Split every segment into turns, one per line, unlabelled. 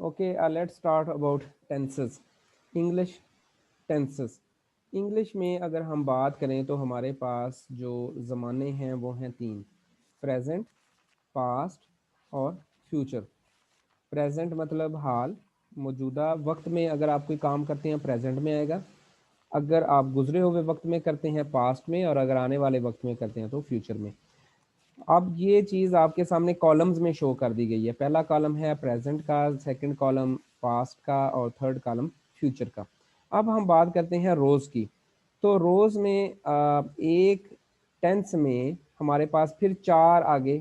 Okay, let's start about tenses. English tenses. English में अगर हम बात करें तो हमारे पास जो ज़माने हैं वो हैं तीन: प्रेजेंट, पास्ट और फ्यूचर। प्रेजेंट मतलब हाल, मौजूदा वक्त में अगर आप कोई काम करते हैं प्रेजेंट में आएगा, अगर आप गुजरे हुए वक्त में करते हैं पास्ट में, और अगर आने वाले वक्त में करते हैं तो फ्यूचर में। अब ये चीज़ आपके सामने कॉलम्स में शो कर दी गई है। पहला कॉलम है प्रेजेंट का, सेकंड कॉलम पास्ट का और थर्ड कॉलम फ्यूचर का। अब हम बात करते हैं रोज़ की। तो रोज़ में एक टेंस में हमारे पास फिर चार आगे,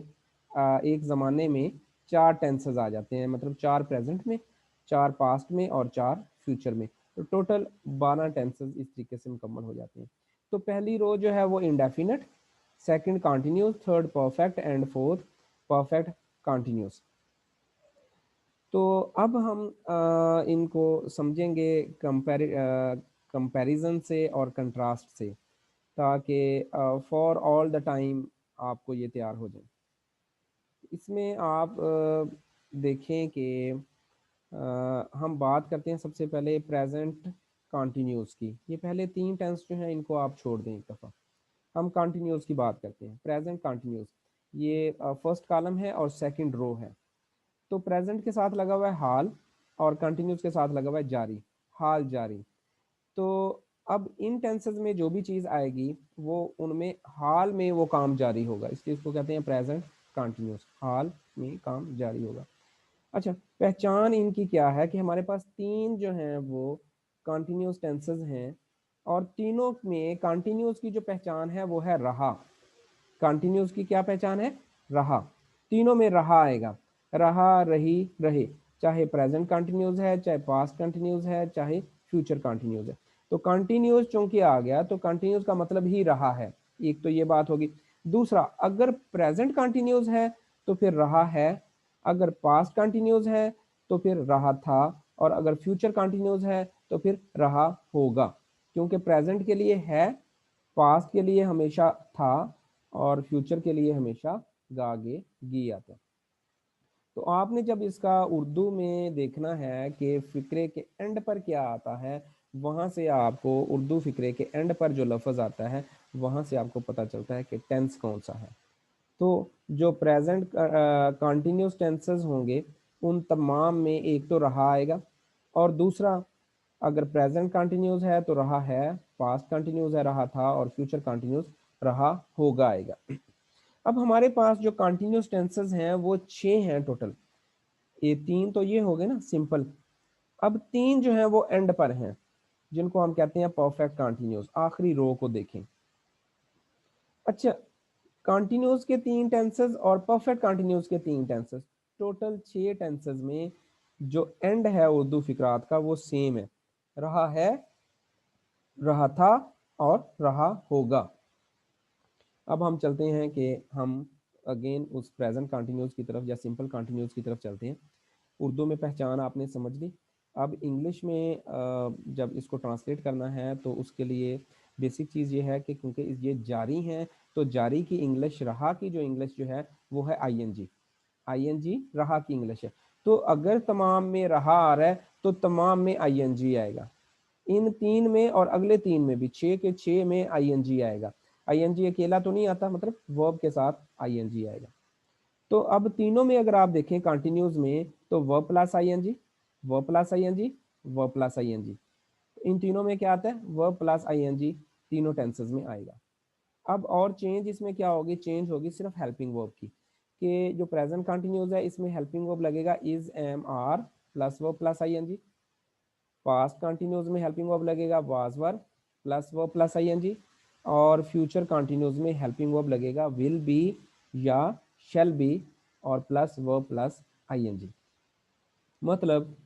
एक ज़माने में चार टेंसेस आ जाते हैं, मतलब चार प्रेजेंट में, चार पास्ट में और चार फ्यूचर में। तो टोटल 12 टेंसेस इस तरीके से मुकम्मल हो जाते हैं। तो पहली रो जो है वो indefinite, second continuous, third perfect and fourth perfect continuous. तो अब हम इनको समझेंगे कंपैरिजन से और कंट्रास्ट से, ताकि फॉर ऑल द टाइम आपको ये तैयार हो जाए। इसमें आप देखें कि हम बात करते हैं सबसे पहले प्रेजेंट कंटिन्यूस की। ये पहले तीन टेंस जो हैं इनको आप छोड़ दें एक दफ़ा, हम कंटिन्यूस की बात करते हैं। प्रेजेंट कंटिन्यूस, ये फर्स्ट कॉलम है और सेकंड रो है। तो प्रेजेंट के साथ लगा हुआ है हाल और कंटिन्यूस के साथ लगा हुआ है जारी, हाल जारी। तो अब इन टेंसेस में जो भी चीज़ आएगी वो उनमें हाल में वो काम जारी होगा, इसलिए इसको कहते हैं प्रेजेंट कंटिन्यूस, हाल में काम जारी होगा। अच्छा, पहचान इनकी क्या है कि हमारे पास तीन जो हैं वो कंटिन्यूस टेंसेस हैं, और तीनों में कंटिन्यूस की जो पहचान है वो है रहा। कंटिन्यूस की क्या पहचान है? रहा। तीनों में रहा आएगा, रहा, रही, रहे। चाहे प्रेजेंट कंटिन्यूस है, चाहे पास्ट कंटिन्यूस है, चाहे फ्यूचर कंटिन्यूस है। तो कंटिन्यूस चूंकि आ गया तो कंटिन्यूस का मतलब ही रहा है। एक तो ये बात होगी। दूसरा, अगर प्रेजेंट कंटिन्यूस है तो फिर रहा है, अगर पास्ट कंटिन्यूस है तो फिर रहा था, और अगर फ्यूचर कंटिन्यूस है तो फिर रहा होगा। क्योंकि प्रेजेंट के लिए है, पास्ट के लिए हमेशा था, और फ्यूचर के लिए हमेशा गागे गी आता है। तो आपने जब इसका उर्दू में देखना है कि फ़िक्रे के एंड पर क्या आता है, वहाँ से आपको उर्दू फ़िक्रे के एंड पर जो लफ्ज़ आता है वहाँ से आपको पता चलता है कि टेंस कौन सा है। तो जो प्रेजेंट कंटिन्यूस टेंसेस होंगे उन तमाम में एक तो रहा आएगा, और दूसरा अगर प्रेजेंट कंटिन्यूस है तो रहा है, पास्ट कंटिन्यूस है रहा था, और फ्यूचर कंटिन्यूस रहा होगा आएगा। अब हमारे पास जो कंटिन्यूस टेंसेस हैं वो 6 हैं टोटल। ये तीन तो ये हो गए ना सिंपल। अब तीन जो हैं वो एंड पर हैं, जिनको हम कहते हैं परफेक्ट कंटिन्यूस। आखिरी रो को देखें। अच्छा, कंटिन्यूस के तीन टेंसेस और परफेक्ट कंटिन्यूस के तीन टेंसेस, टोटल 6 टेंसेस में जो एंड है उर्दू फिक्रात का वो सेम है, रहा था और रहा होगा। अब हम चलते हैं कि हम अगेन उस प्रेजेंट कंटिन्यूस की तरफ या सिंपल कंटिन्यूस की तरफ चलते हैं। उर्दू में पहचान आपने समझ ली। अब इंग्लिश में जब इसको ट्रांसलेट करना है तो उसके लिए बेसिक चीज़ ये है कि क्योंकि ये जारी हैं, तो जारी की इंग्लिश, रहा की जो इंग्लिश जो है वो है आईएनजी। आईएनजी रहा की इंग्लिश है। तो अगर तमाम में रहा आ रहा है तो तमाम में आईएनजी आएगा। इन तीन में और अगले तीन में भी, 6 के 6 में आईएनजी आएगा। आईएनजी अकेला तो नहीं आता, मतलब वर्ब के साथ आईएनजी आएगा। तो अब तीनों में अगर आप देखें कंटिन्यूज में तो verb plus ING, verb plus ING, verb plus ING. इन तीनों में क्या आता है? वर्ब प्लस आईएनजी तीनों टेंसेस में आएगा। अब और चेंज इसमें क्या होगी? चेंज होगी सिर्फ हेल्पिंग वर्ब की, कि जो प्रेजेंट कंटिन्यूज है इसमें हेल्पिंग वर्ब लगेगा is, am, are plus verb plus I N G. Past continuous में हेल्पिंग वर्ब लगेगा was were plus verb plus I N G. और फ्यूचर कंटिन्यूज में हेल्पिंग वर्ब लगेगा विल बी या शेल बी और प्लस वर्ब प्लस आईएनजी। मतलब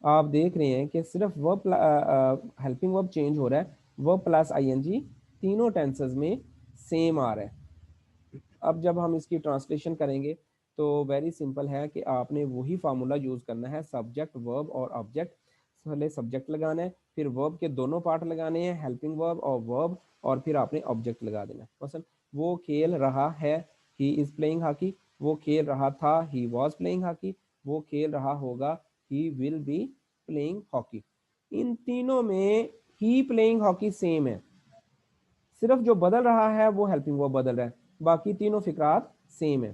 आप देख रहे हैं कि सिर्फ वर्ब हेल्पिंग वर्ब चेंज हो रहा है, वर्ब प्लस आईएनजी तीनों टेंसेस में सेम आ रहा है। अब जब हम इसकी ट्रांसलेशन करेंगे तो वेरी सिंपल है कि आपने वही फार्मूला यूज़ करना है, सब्जेक्ट वर्ब और ऑब्जेक्ट। पहले सब्जेक्ट लगाना है, फिर वर्ब के दोनों पार्ट लगाने हैं, हेल्पिंग वर्ब और वर्ब, और फिर आपने ऑब्जेक्ट लगा देना है। मसलन वो खेल रहा है, ही इज़ प्लेइंग हॉकी। वो खेल रहा था, ही वॉज प्लेइंग हॉकी। वो खेल रहा होगा, he will be playing hockey. इन तीनों में ही प्लेइंग हॉकी सेम है, सिर्फ जो बदल रहा है वो हेल्पिंग वर्ब बदल रहा है, बाकी तीनों फिक्रात सेम है।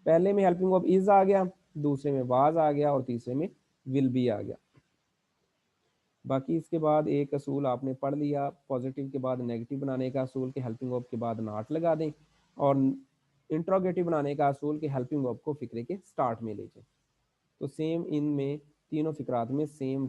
पहले में हेल्पिंग वर्ब इज आ गया, दूसरे में वाज आ गया और तीसरे में विल बी आ गया। बाकी इसके बाद एक असूल आपने पढ़ लिया, पॉजिटिव के बाद नेगेटिव बनाने का असूल के हेल्पिंग वर्ब के बाद नॉट लगा दें, और इंट्रोगेटिव बनाने का असूल के हेल्पिंग वर्ब को फिक्रे के स्टार्ट में ले जाए। तो सेम इनमें तीनों फिक्रात में सेम